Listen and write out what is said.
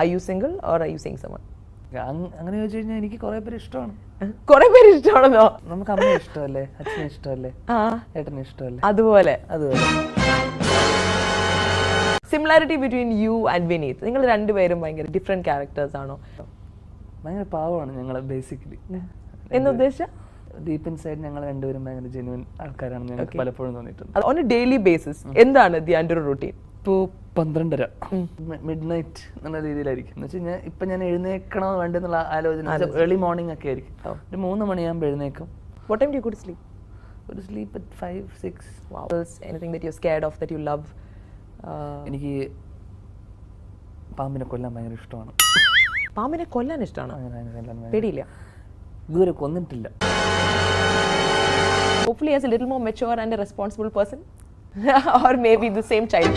Are you single or are you seeing someone? അങ്ങനെ ചോദിച്ചു കഴിഞ്ഞാൽ എനിക്ക് കുറെ പേര് ഇഷ്ടമാണ്. കുറെ പേര് ഇഷ്ടമാണെന്നോ? നമുക്ക് അമ്മയെ ഇഷ്ടമല്ലേ, അച്ഛനെ ഇഷ്ടമല്ലേ, ഏട്ടനെ ഇഷ്ടമല്ലേ, അതുപോലെ അതുപോലെ. Similarity between you and Vineeth, നിങ്ങൾ രണ്ടുപേരും ഭയങ്കര ഡിഫറെന്റ് ക്യാരക്ടേഴ്സ് ആണോ? ഭയങ്കര പാവമാണ് ഞങ്ങൾ ബേസിക്കലി. എന്ന് ഉദ്ദേശിച്ച ഡീപ്പ് ഇൻസൈഡ് ഞങ്ങൾ രണ്ടുപേരും ഭയങ്കര ജെന്യുവൻ ആൾക്കാരാണെന്ന് ഞങ്ങൾക്ക് പലപ്പോഴും തോന്നിയിട്ടുണ്ട്. ഓൺ എ ഡെയിലി ബേസിസ് എന്താണ് ദിയാൻ്റെ ഒരു റൂട്ടീൻ? ഇപ്പോൾ 12:30 മിഡ് നൈറ്റ് എന്നുള്ള രീതിയിലായിരിക്കും. എന്ന് വെച്ച് കഴിഞ്ഞാൽ ഇപ്പം ഞാൻ എഴുന്നേക്കണോ വേണ്ടെന്നുള്ള ആലോചന ഏർലി മോർണിംഗ് ഒക്കെ ആയിരിക്കും. ഒരു 3 മണിയാകുമ്പോൾ എഴുന്നേക്കും. What time do you go to sleep? Go to sleep at 5, 6. Wow. Anything that you're scared of, that you love? എനിക്ക് പാമ്പിനെ കൊല്ലാൻ ഭയങ്കര ഇഷ്ടമാണ്. പാമ്പിനെ കൊല്ലാൻ ഇഷ്ടമാണ്? പേടിയില്ല? ഇതുവരെ കൊന്നിട്ടില്ല. Hopefully as a little more mature and a responsible person or maybe the same child.